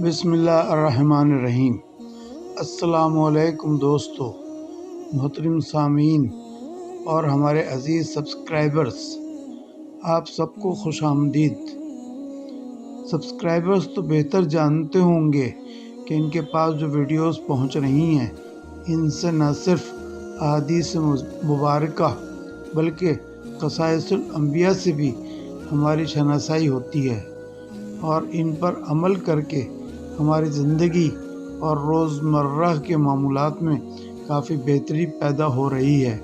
بسم اللہ الرحمن الرحیم۔ السلام علیکم دوستو، محترم سامعین اور ہمارے عزیز سبسکرائبرز، آپ سب کو خوش آمدید۔ سبسکرائبرز تو بہتر جانتے ہوں گے کہ ان کے پاس جو ویڈیوز پہنچ رہی ہیں ان سے نہ صرف احادیث مبارکہ بلکہ قصائص الانبیاء سے بھی ہماری شناسائی ہوتی ہے اور ان پر عمل کر کے ہماری زندگی اور روزمرہ کے معمولات میں کافی بہتری پیدا ہو رہی ہے۔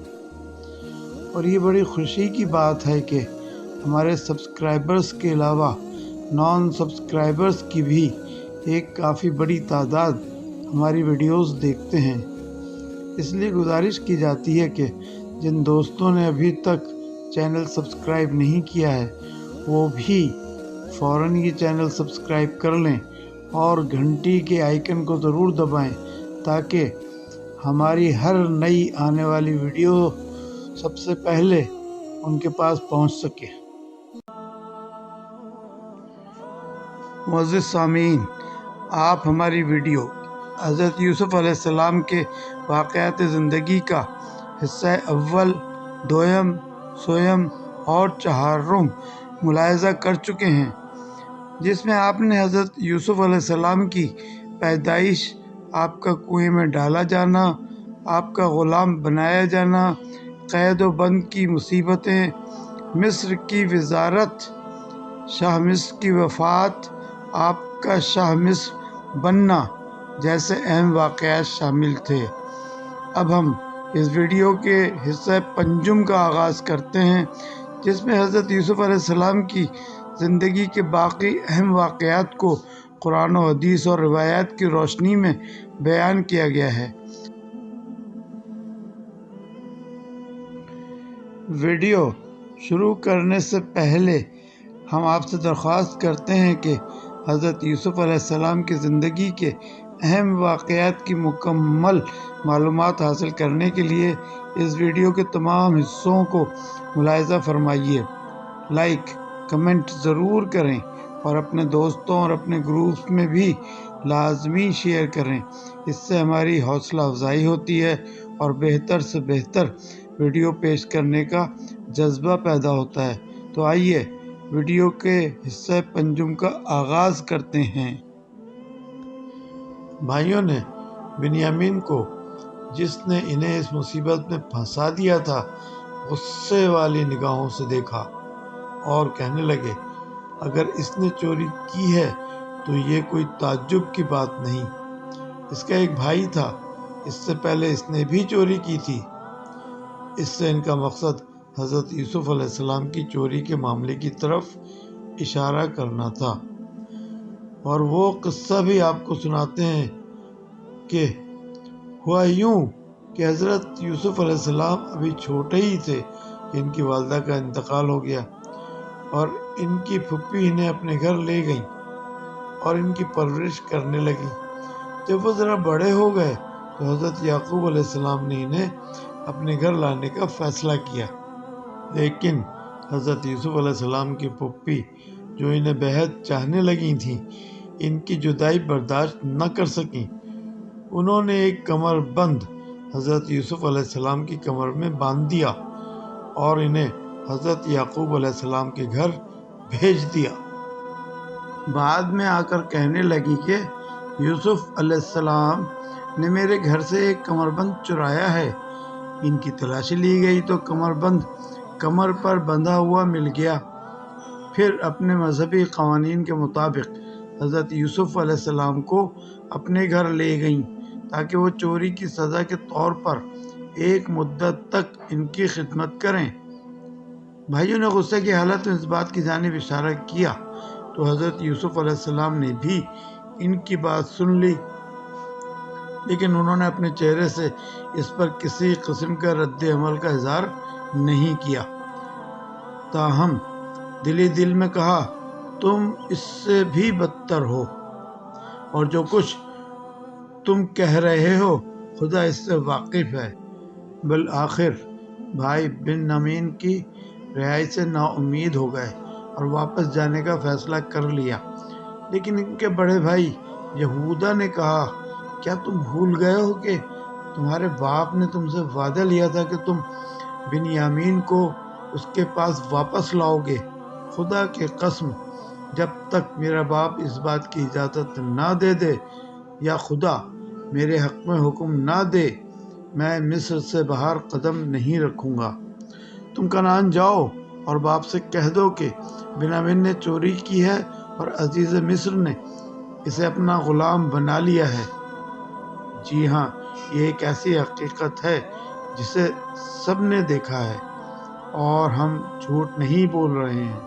اور یہ بڑی خوشی کی بات ہے کہ ہمارے سبسکرائبرز کے علاوہ نان سبسکرائبرز کی بھی ایک کافی بڑی تعداد ہماری ویڈیوز دیکھتے ہیں۔ اس لیے گزارش کی جاتی ہے کہ جن دوستوں نے ابھی تک چینل سبسکرائب نہیں کیا ہے وہ بھی فوراً یہ چینل سبسکرائب کر لیں اور گھنٹی کے آئیکن کو ضرور دبائیں تاکہ ہماری ہر نئی آنے والی ویڈیو سب سے پہلے ان کے پاس پہنچ سکے۔ معزز سامعین، آپ ہماری ویڈیو حضرت یوسف علیہ السلام کے واقعات زندگی کا حصہ اول، دوم، سوم اور چہارم ملاحظہ کر چکے ہیں، جس میں آپ نے حضرت یوسف علیہ السلام کی پیدائش، آپ کا کنویں میں ڈالا جانا، آپ کا غلام بنایا جانا، قید و بند کی مصیبتیں، مصر کی وزارت، شاہ مصر کی وفات، آپ کا شاہ مصر بننا جیسے اہم واقعات شامل تھے۔ اب ہم اس ویڈیو کے حصہ پنجم کا آغاز کرتے ہیں، جس میں حضرت یوسف علیہ السلام کی زندگی کے باقی اہم واقعات کو قرآن و حدیث اور روایات کی روشنی میں بیان کیا گیا ہے۔ ویڈیو شروع کرنے سے پہلے ہم آپ سے درخواست کرتے ہیں کہ حضرت یوسف علیہ السلام کی زندگی کے اہم واقعات کی مکمل معلومات حاصل کرنے کے لیے اس ویڈیو کے تمام حصوں کو ملاحظہ فرمائیے، لائک، کمنٹ ضرور کریں اور اپنے دوستوں اور اپنے گروپس میں بھی لازمی شیئر کریں۔ اس سے ہماری حوصلہ افزائی ہوتی ہے اور بہتر سے بہتر ویڈیو پیش کرنے کا جذبہ پیدا ہوتا ہے۔ تو آئیے ویڈیو کے حصہ پنجم کا آغاز کرتے ہیں۔ بھائیوں نے بنیامین کو، جس نے انہیں اس مصیبت میں پھنسا دیا تھا، غصے والی نگاہوں سے دیکھا اور کہنے لگے، اگر اس نے چوری کی ہے تو یہ کوئی تعجب کی بات نہیں۔ اس کا ایک بھائی تھا، اس سے پہلے اس نے بھی چوری کی تھی۔ اس سے ان کا مقصد حضرت یوسف علیہ السلام کی چوری کے معاملے کی طرف اشارہ کرنا تھا۔ اور وہ قصہ بھی آپ کو سناتے ہیں کہ ہوا یوں کہ حضرت یوسف علیہ السلام ابھی چھوٹے ہی تھے کہ ان کی والدہ کا انتقال ہو گیا اور ان کی پھوپھی انہیں اپنے گھر لے گئیں اور ان کی پرورش کرنے لگیں۔ جب وہ ذرا بڑے ہو گئے تو حضرت یعقوب علیہ السلام نے انہیں اپنے گھر لانے کا فیصلہ کیا، لیکن حضرت یوسف علیہ السلام کی پھوپھی جو انہیں بہت چاہنے لگی تھیں، ان کی جدائی برداشت نہ کر سکیں۔ انہوں نے ایک کمر بند حضرت یوسف علیہ السلام کی کمر میں باندھ دیا اور انہیں حضرت یعقوب علیہ السلام کے گھر بھیج دیا۔ بعد میں آ کر کہنے لگی کہ یوسف علیہ السلام نے میرے گھر سے ایک کمر بند چرایا ہے۔ ان کی تلاشی لی گئی تو کمر بند کمر پر بندھا ہوا مل گیا۔ پھر اپنے مذہبی قوانین کے مطابق حضرت یوسف علیہ السلام کو اپنے گھر لے گئیں تاکہ وہ چوری کی سزا کے طور پر ایک مدت تک ان کی خدمت کریں۔ بھائیوں نے غصے کی حالت میں اس بات کی جانب اشارہ کیا تو حضرت یوسف علیہ السلام نے بھی ان کی بات سن لی، لیکن انہوں نے اپنے چہرے سے اس پر کسی قسم کا رد عمل کا اظہار نہیں کیا، تاہم دل دل میں کہا، تم اس سے بھی بدتر ہو اور جو کچھ تم کہہ رہے ہو خدا اس سے واقف ہے۔ بالآخر بھائی بنیامین کی رہائی سے نا امید ہو گئے اور واپس جانے کا فیصلہ کر لیا، لیکن ان کے بڑے بھائی یہودا نے کہا، کیا تم بھول گئے ہو کہ تمہارے باپ نے تم سے وعدہ لیا تھا کہ تم بنیامین کو اس کے پاس واپس لاؤ گے؟ خدا کی قسم، جب تک میرا باپ اس بات کی اجازت نہ دے دے یا خدا میرے حق میں حکم نہ دے، میں مصر سے باہر قدم نہیں رکھوں گا۔ تم کنعان جاؤ اور باپ سے کہہ دو کہ بنیامین نے چوری کی ہے اور عزیز مصر نے اسے اپنا غلام بنا لیا ہے۔ جی ہاں، یہ ایک ایسی حقیقت ہے جسے سب نے دیکھا ہے اور ہم جھوٹ نہیں بول رہے ہیں۔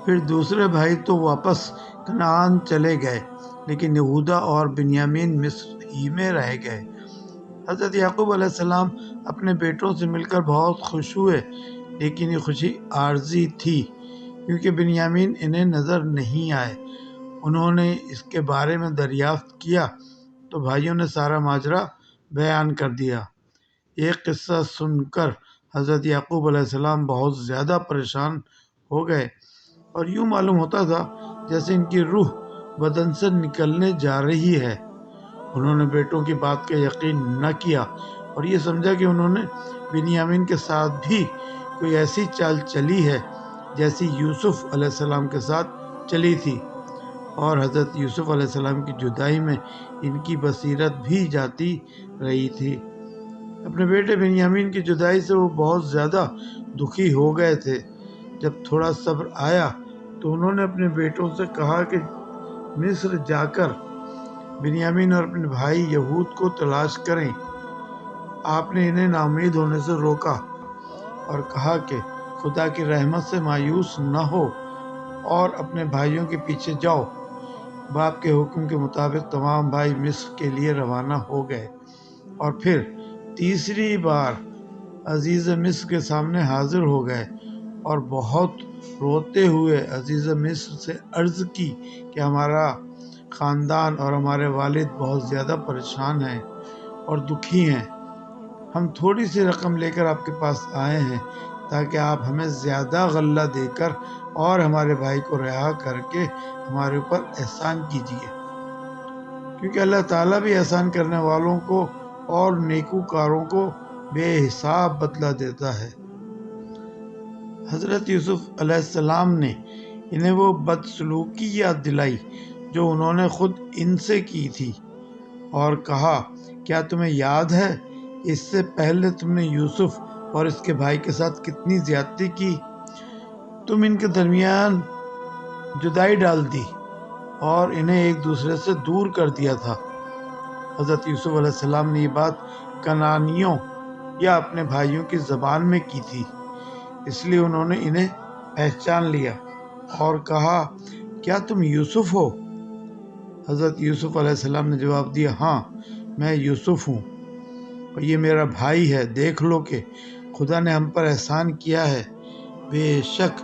پھر دوسرے بھائی تو واپس کنعان چلے گئے، لیکن یہودا اور بنیامین مصر ہی میں رہ گئے۔ حضرت یعقوب علیہ السلام اپنے بیٹوں سے مل کر بہت خوش ہوئے، لیکن یہ خوشی عارضی تھی کیونکہ بنیامین انہیں نظر نہیں آئے۔ انہوں نے اس کے بارے میں دریافت کیا تو بھائیوں نے سارا ماجرا بیان کر دیا۔ یہ قصہ سن کر حضرت یعقوب علیہ السلام بہت زیادہ پریشان ہو گئے اور یوں معلوم ہوتا تھا جیسے ان کی روح بدن سے نکلنے جا رہی ہے۔ انہوں نے بیٹوں کی بات کا یقین نہ کیا اور یہ سمجھا کہ انہوں نے بنیامین کے ساتھ بھی کوئی ایسی چال چلی ہے جیسی یوسف علیہ السلام کے ساتھ چلی تھی، اور حضرت یوسف علیہ السلام کی جدائی میں ان کی بصیرت بھی جاتی رہی تھی۔ اپنے بیٹے بنیامین کی جدائی سے وہ بہت زیادہ دکھی ہو گئے تھے۔ جب تھوڑا صبر آیا تو انہوں نے اپنے بیٹوں سے کہا کہ مصر جا کر بنیامین اور اپنے بھائی یہود کو تلاش کریں۔ آپ نے انہیں ناامید ہونے سے روکا اور کہا کہ خدا کی رحمت سے مایوس نہ ہو اور اپنے بھائیوں کے پیچھے جاؤ۔ باپ کے حکم کے مطابق تمام بھائی مصر کے لیے روانہ ہو گئے اور پھر تیسری بار عزیز مصر کے سامنے حاضر ہو گئے اور بہت روتے ہوئے عزیز مصر سے عرض کی کہ ہمارا خاندان اور ہمارے والد بہت زیادہ پریشان ہیں اور دکھی ہیں۔ ہم تھوڑی سی رقم لے کر آپ کے پاس آئے ہیں تاکہ آپ ہمیں زیادہ غلہ دے کر اور ہمارے بھائی کو رہا کر کے ہمارے اوپر احسان کیجیے، کیونکہ اللہ تعالیٰ بھی احسان کرنے والوں کو اور نیکوکاروں کو بے حساب بدلہ دیتا ہے۔ حضرت یوسف علیہ السلام نے انہیں وہ بدسلوکی یاد دلائی جو انہوں نے خود ان سے کی تھی اور کہا، کیا تمہیں یاد ہے اس سے پہلے تم نے یوسف اور اس کے بھائی کے ساتھ کتنی زیادتی کی؟ تم ان کے درمیان جدائی ڈال دی اور انہیں ایک دوسرے سے دور کر دیا تھا۔ حضرت یوسف علیہ السلام نے یہ بات کنعانیوں یا اپنے بھائیوں کی زبان میں کی تھی، اس لیے انہوں نے انہیں پہچان لیا اور کہا، کیا تم یوسف ہو؟ حضرت یوسف علیہ السلام نے جواب دیا، ہاں میں یوسف ہوں اور یہ میرا بھائی ہے۔ دیکھ لو کہ خدا نے ہم پر احسان کیا ہے۔ بے شک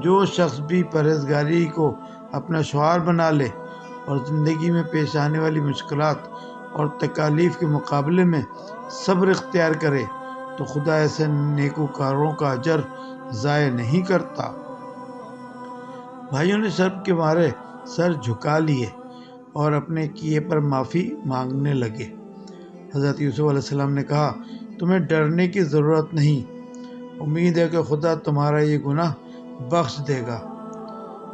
جو شخص بھی پرہیزگاری کو اپنا شعار بنا لے اور زندگی میں پیش آنے والی مشکلات اور تکالیف کے مقابلے میں صبر اختیار کرے تو خدا ایسے نیکوکاروں کا اجر ضائع نہیں کرتا۔ بھائیوں نے شرم کے مارے سر جھکا لیے اور اپنے کیے پر معافی مانگنے لگے۔ حضرت یوسف علیہ السلام نے کہا، تمہیں ڈرنے کی ضرورت نہیں، امید ہے کہ خدا تمہارا یہ گناہ بخش دے گا۔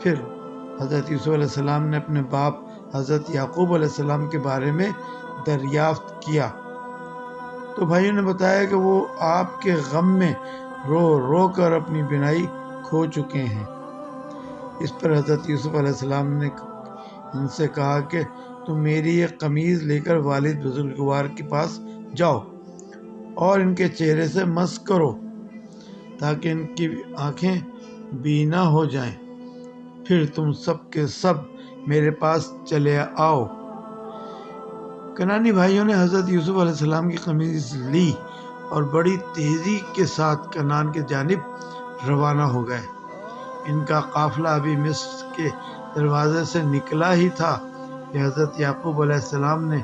پھر حضرت یوسف علیہ السلام نے اپنے باپ حضرت یعقوب علیہ السلام کے بارے میں دریافت کیا تو بھائیوں نے بتایا کہ وہ آپ کے غم میں رو رو کر اپنی بینائی کھو چکے ہیں۔ اس پر حضرت یوسف علیہ السلام نے ان سے کہا کہ تم میری یہ قمیض لے کر والد بزرگوار کے پاس جاؤ اور ان کے چہرے سے مس کرو تاکہ ان کی آنکھیں بینا ہو جائیں، پھر تم سب کے سب میرے پاس چلے آؤ۔ کنعانی بھائیوں نے حضرت یوسف علیہ السلام کی قمیض لی اور بڑی تیزی کے ساتھ کنعان کی جانب روانہ ہو گئے۔ ان کا قافلہ ابھی مصر کے دروازے سے نکلا ہی تھا کہ حضرت یعقوب علیہ السلام نے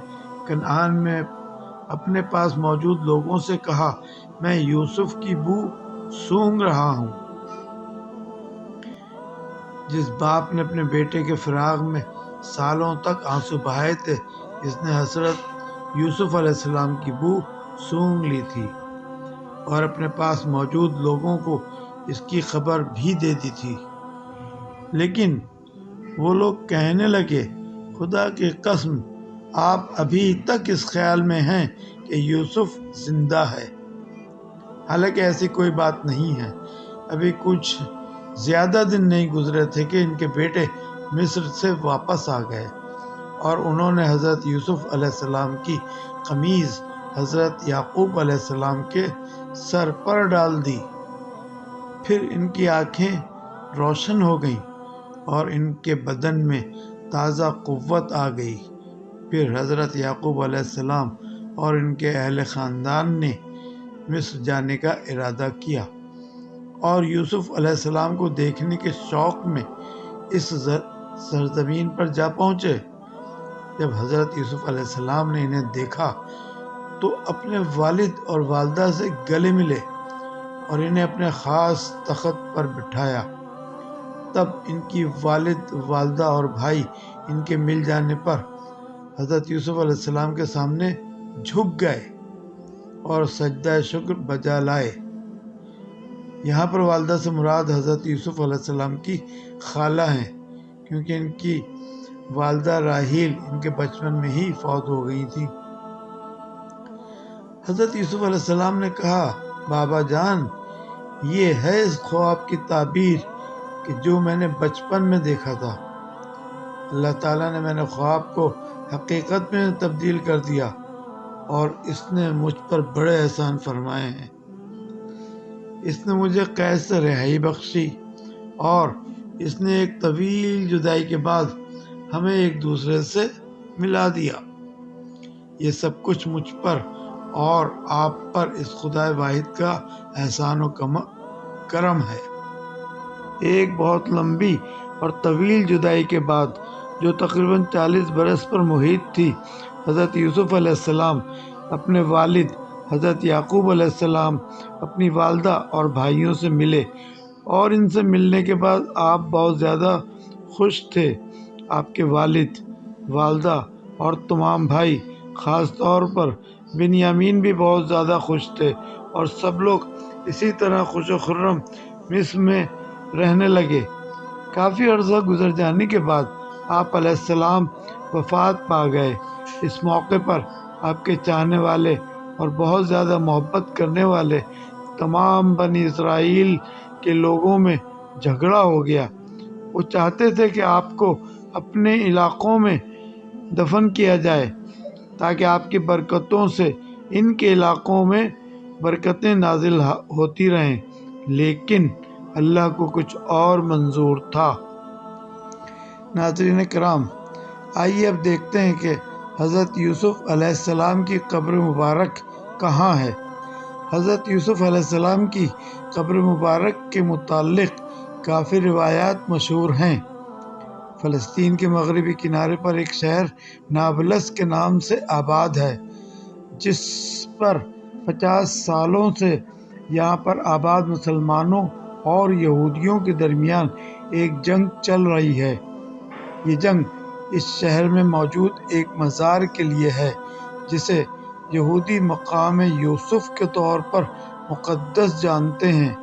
کنعان میں اپنے پاس موجود لوگوں سے کہا، میں یوسف کی بو سونگھ رہا ہوں۔ جس باپ نے اپنے بیٹے کے فراق میں سالوں تک آنسو بہائے تھے، اس نے حضرت یوسف علیہ السلام کی بو سونگھ لی تھی اور اپنے پاس موجود لوگوں کو اس کی خبر بھی دے دی تھی۔ لیکن وہ لوگ کہنے لگے، خدا کی قسم، آپ ابھی تک اس خیال میں ہیں کہ یوسف زندہ ہے، حالانکہ ایسی کوئی بات نہیں ہے۔ ابھی کچھ زیادہ دن نہیں گزرے تھے کہ ان کے بیٹے مصر سے واپس آ گئے اور انہوں نے حضرت یوسف علیہ السلام کی قمیض حضرت یعقوب علیہ السلام کے سر پر ڈال دی۔ پھر ان کی آنکھیں روشن ہو گئیں اور ان کے بدن میں تازہ قوت آ گئی۔ پھر حضرت یعقوب علیہ السلام اور ان کے اہل خاندان نے مصر جانے کا ارادہ کیا اور یوسف علیہ السلام کو دیکھنے کے شوق میں اس سرزمین پر جا پہنچے۔ جب حضرت یوسف علیہ السلام نے انہیں دیکھا تو اپنے والد اور والدہ سے گلے ملے اور انہیں اپنے خاص تخت پر بٹھایا۔ تب ان کی والد، والدہ اور بھائی ان کے مل جانے پر حضرت یوسف علیہ السلام کے سامنے جھک گئے اور سجدہ شکر بجا لائے۔ یہاں پر والدہ سے مراد حضرت یوسف علیہ السلام کی خالہ ہیں، کیونکہ ان کی والدہ راحیل ان کے بچپن میں ہی فوت ہو گئی تھی۔ حضرت یوسف علیہ السلام نے کہا، بابا جان، یہ ہے اس خواب کی تعبیر کہ جو میں نے بچپن میں دیکھا تھا۔ اللہ تعالیٰ نے میں نے خواب کو حقیقت میں تبدیل کر دیا اور اس نے مجھ پر بڑے احسان فرمائے ہیں۔ اس نے مجھے قید سے رہائی بخشی اور اس نے ایک طویل جدائی کے بعد ہمیں ایک دوسرے سے ملا دیا۔ یہ سب کچھ مجھ پر اور آپ پر اس خدا واحد کا احسان و کرم ہے۔ ایک بہت لمبی اور طویل جدائی کے بعد، جو تقریباً 40 برس پر محیط تھی، حضرت یوسف علیہ السلام اپنے والد حضرت یعقوب علیہ السلام، اپنی والدہ اور بھائیوں سے ملے، اور ان سے ملنے کے بعد آپ بہت زیادہ خوش تھے۔ آپ کے والد، والدہ اور تمام بھائی، خاص طور پر بنیامین بھی بہت زیادہ خوش تھے، اور سب لوگ اسی طرح خوش و خرم مصر میں رہنے لگے۔ کافی عرصہ گزر جانے کے بعد آپ علیہ السلام وفات پا گئے۔ اس موقع پر آپ کے چاہنے والے اور بہت زیادہ محبت کرنے والے تمام بنی اسرائیل کے لوگوں میں جھگڑا ہو گیا۔ وہ چاہتے تھے کہ آپ کو اپنے علاقوں میں دفن کیا جائے تاکہ آپ کی برکتوں سے ان کے علاقوں میں برکتیں نازل ہوتی رہیں، لیکن اللہ کو کچھ اور منظور تھا۔ ناظرین کرام، آئیے اب دیکھتے ہیں کہ حضرت یوسف علیہ السلام کی قبر مبارک کہاں ہے۔ حضرت یوسف علیہ السلام کی قبر مبارک کے متعلق کافی روایات مشہور ہیں۔ فلسطین کے مغربی کنارے پر ایک شہر نابلس کے نام سے آباد ہے، جس پر 50 سالوں سے یہاں پر آباد مسلمانوں اور یہودیوں کے درمیان ایک جنگ چل رہی ہے۔ یہ جنگ اس شہر میں موجود ایک مزار کے لیے ہے، جسے یہودی مقام یوسف کے طور پر مقدس جانتے ہیں،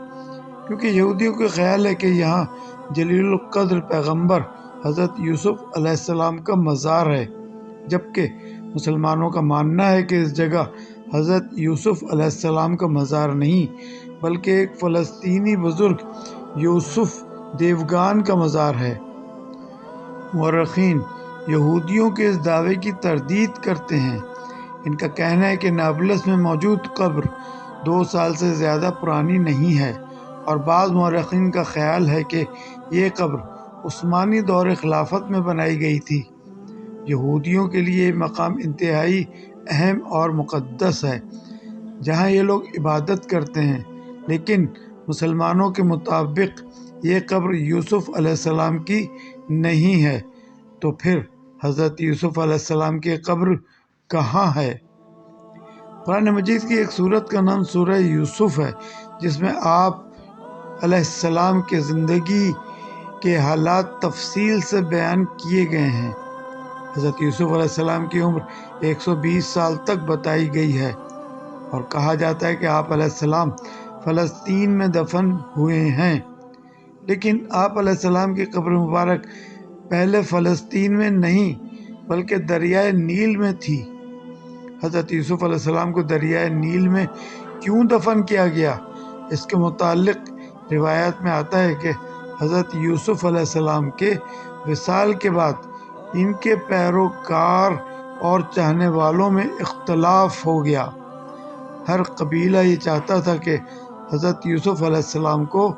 کیونکہ یہودیوں کا خیال ہے کہ یہاں جلیل القدر پیغمبر حضرت یوسف علیہ السلام کا مزار ہے، جبکہ مسلمانوں کا ماننا ہے کہ اس جگہ حضرت یوسف علیہ السلام کا مزار نہیں، بلکہ ایک فلسطینی بزرگ یوسف دیوگان کا مزار ہے۔ مورخین یہودیوں کے اس دعوے کی تردید کرتے ہیں۔ ان کا کہنا ہے کہ نابلس میں موجود قبر 2 سال سے زیادہ پرانی نہیں ہے، اور بعض مورخین کا خیال ہے کہ یہ قبر عثمانی دور خلافت میں بنائی گئی تھی۔ یہودیوں کے لیے یہ مقام انتہائی اہم اور مقدس ہے، جہاں یہ لوگ عبادت کرتے ہیں، لیکن مسلمانوں کے مطابق یہ قبر یوسف علیہ السلام کی نہیں ہے۔ تو پھر حضرت یوسف علیہ السلام کی قبر کہاں ہے؟ قرآن مجید کی ایک سورت کا نام سورہ یوسف ہے، جس میں آپ علیہ السلام کے زندگی کے حالات تفصیل سے بیان کیے گئے ہیں۔ حضرت یوسف علیہ السلام کی عمر 120 سال تک بتائی گئی ہے، اور کہا جاتا ہے کہ آپ علیہ السلام فلسطین میں دفن ہوئے ہیں، لیکن آپ علیہ السلام کی قبر مبارک پہلے فلسطین میں نہیں بلکہ دریائے نیل میں تھی۔ حضرت یوسف علیہ السلام کو دریائے نیل میں کیوں دفن کیا گیا؟ اس کے متعلق روایات میں آتا ہے کہ حضرت یوسف علیہ السلام کے وصال کے بعد ان کے پیروکار اور چاہنے والوں میں اختلاف ہو گیا۔ ہر قبیلہ یہ چاہتا تھا کہ حضرت یوسف علیہ السلام کو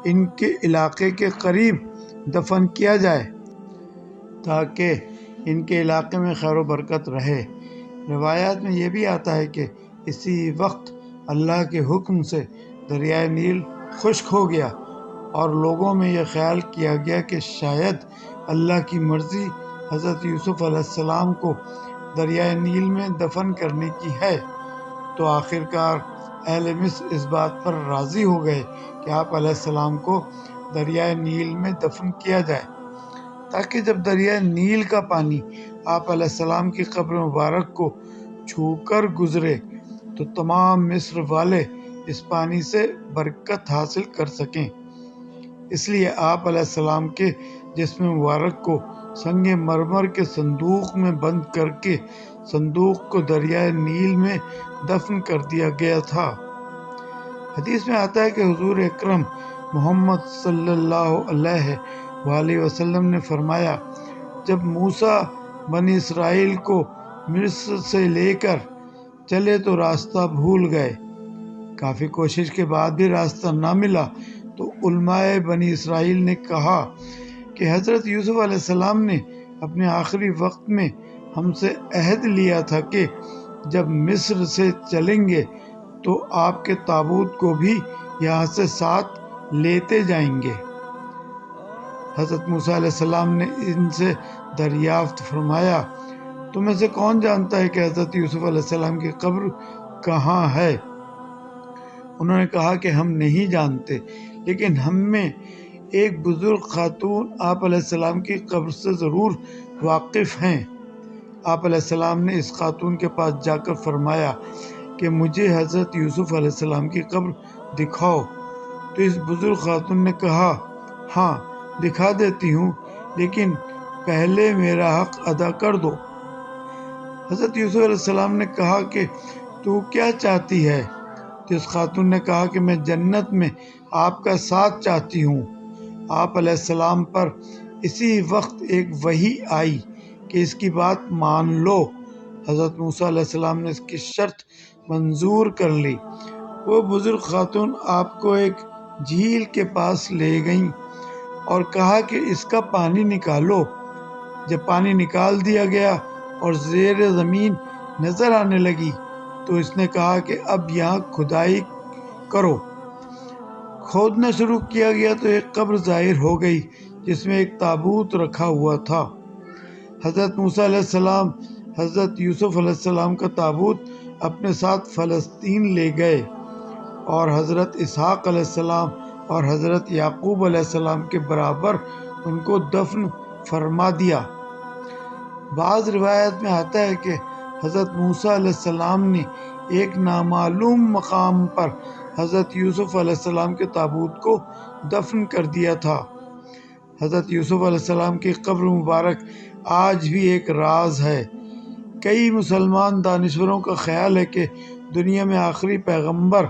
ان کے علاقے کے قریب دفن کیا جائے تاکہ ان کے علاقے میں خیر و برکت رہے۔ روایات میں یہ بھی آتا ہے کہ اسی وقت اللہ کے حکم سے دریائے نیل خشک ہو گیا اور لوگوں میں یہ خیال کیا گیا کہ شاید اللہ کی مرضی حضرت یوسف علیہ السلام کو دریائے نیل میں دفن کرنے کی ہے، تو آخرکار اہل مصر اس بات پر راضی ہو گئے کہ آپ علیہ السلام کو دریائے نیل میں دفن کیا جائے، تاکہ جب دریائے نیل کا پانی آپ علیہ السلام کی قبر مبارک کو چھو کر گزرے تو تمام مصر والے اس پانی سے برکت حاصل کر سکیں۔ اس لیے آپ علیہ السلام کے جسم مبارک کو سنگ مرمر کے صندوق میں بند کر کے صندوق کو دریائے نیل میں دفن کر دیا گیا تھا۔ حدیث میں آتا ہے کہ حضور اکرم محمد صلی اللہ علیہ وآلہ وسلم نے فرمایا، جب موسیٰ بنی اسرائیل کو مصر سے لے کر چلے تو راستہ بھول گئے، کافی کوشش کے بعد بھی راستہ نہ ملا تو علماء بنی اسرائیل نے کہا کہ حضرت یوسف علیہ السلام نے اپنے آخری وقت میں ہم سے عہد لیا تھا کہ جب مصر سے چلیں گے تو آپ کے تابوت کو بھی یہاں سے ساتھ لیتے جائیں گے۔ حضرت موسیٰ علیہ السلام نے ان سے دریافت فرمایا، تم میں سے کون جانتا ہے کہ حضرت یوسف علیہ السلام کی قبر کہاں ہے؟ انہوں نے کہا کہ ہم نہیں جانتے، لیکن ہم میں ایک بزرگ خاتون آپ علیہ السلام کی قبر سے ضرور واقف ہیں۔ آپ علیہ السلام نے اس خاتون کے پاس جا کر فرمایا کہ مجھے حضرت یوسف علیہ السلام کی قبر دکھاؤ، تو اس بزرگ خاتون نے کہا، ہاں دکھا دیتی ہوں، لیکن پہلے میرا حق ادا کر دو۔ حضرت یوسف علیہ السلام نے کہا کہ تو کیا چاہتی ہے؟ تو اس خاتون نے کہا کہ میں جنت میں آپ کا ساتھ چاہتی ہوں۔ آپ علیہ السلام پر اسی وقت ایک وحی آئی کہ اس کی بات مان لو۔ حضرت موسیٰ علیہ السلام نے اس کی شرط منظور کر لی۔ وہ بزرگ خاتون آپ کو ایک جھیل کے پاس لے گئیں اور کہا کہ اس کا پانی نکالو۔ جب پانی نکال دیا گیا اور زیر زمین نظر آنے لگی تو اس نے کہا کہ اب یہاں کھدائی کرو۔ کھودنا شروع کیا گیا تو ایک قبر ظاہر ہو گئی جس میں ایک تابوت رکھا ہوا تھا۔ حضرت موسیٰ علیہ السلام حضرت یوسف علیہ السلام کا تابوت اپنے ساتھ فلسطین لے گئے اور حضرت اسحاق علیہ السلام اور حضرت یعقوب علیہ السلام کے برابر ان کو دفن فرما دیا۔ بعض روایت میں آتا ہے کہ حضرت موسیٰ علیہ السلام نے ایک نامعلوم مقام پر حضرت یوسف علیہ السلام کے تابوت کو دفن کر دیا تھا۔ حضرت یوسف علیہ السلام کی قبر مبارک آج بھی ایک راز ہے۔ کئی مسلمان دانشوروں کا خیال ہے کہ دنیا میں آخری پیغمبر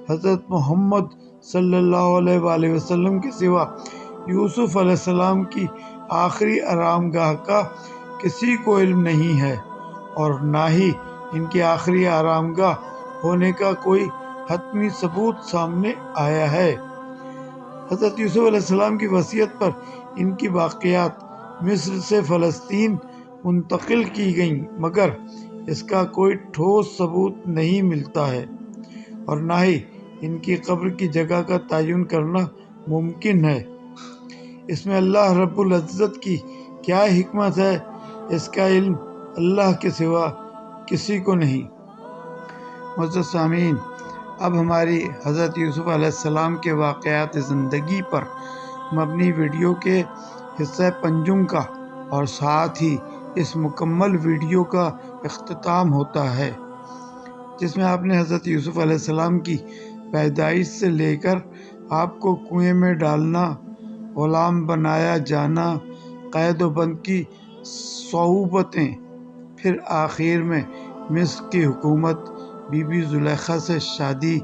حضرت محمد صلی اللہ علیہ وآلہ وسلم کے سوا یوسف علیہ السلام کی آخری آرام گاہ کا کسی کو علم نہیں ہے، اور نہ ہی ان کی آخری آرام گاہ ہونے کا کوئی حتمی ثبوت سامنے آیا ہے۔ حضرت یوسف علیہ السلام کی وصیت پر ان کی باقیات مصر سے فلسطین منتقل کی گئیں، مگر اس کا کوئی ٹھوس ثبوت نہیں ملتا ہے، اور نہ ہی ان کی قبر کی جگہ کا تعین کرنا ممکن ہے۔ اس میں اللہ رب العزت کی کیا حکمت ہے، اس کا علم اللہ کے سوا کسی کو نہیں۔ معزز سامعین، اب ہماری حضرت یوسف علیہ السلام کے واقعات زندگی پر مبنی ویڈیو کے حصہ پنجم کا اور ساتھ ہی اس مکمل ویڈیو کا اختتام ہوتا ہے، جس میں آپ نے حضرت یوسف علیہ السلام کی پیدائش سے لے کر آپ کو کنویں میں ڈالنا، غلام بنایا جانا، قید و بند کی صعوبتیں، پھر آخر میں مصر کی حکومت، بی بی زلیخا سے شادی،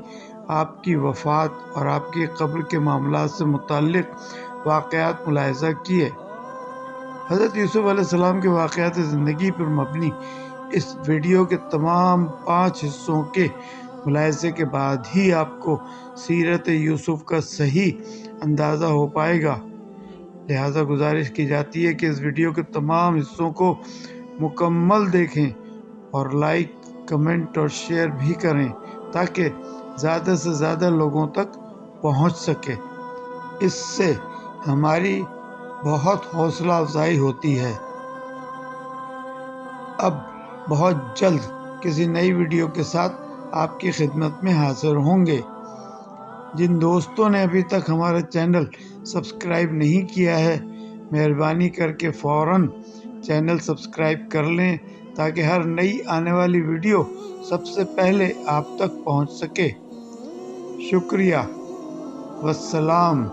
آپ کی وفات اور آپ کی قبر کے معاملات سے متعلق واقعات ملاحظہ کیے۔ حضرت یوسف علیہ السلام کے واقعات زندگی پر مبنی اس ویڈیو کے تمام 5 حصوں کے ملاحظے کے بعد ہی آپ کو سیرت یوسف کا صحیح اندازہ ہو پائے گا، لہٰذا گزارش کی جاتی ہے کہ اس ویڈیو کے تمام حصوں کو مکمل دیکھیں اور لائک، کمنٹ اور شیئر بھی کریں تاکہ زیادہ سے زیادہ لوگوں تک پہنچ سکے۔ اس سے ہماری بہت حوصلہ افزائی ہوتی ہے۔ اب بہت جلد کسی نئی ویڈیو کے ساتھ آپ کی خدمت میں حاضر ہوں گے۔ جن دوستوں نے ابھی تک ہمارا چینل سبسکرائب نہیں کیا ہے، مہربانی کر کے فوراً چینل سبسکرائب کر لیں تاکہ ہر نئی آنے والی ویڈیو سب سے پہلے آپ تک پہنچ سکے۔ شکریہ، والسلام،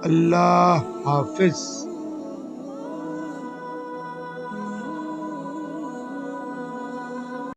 اللہ حافظ۔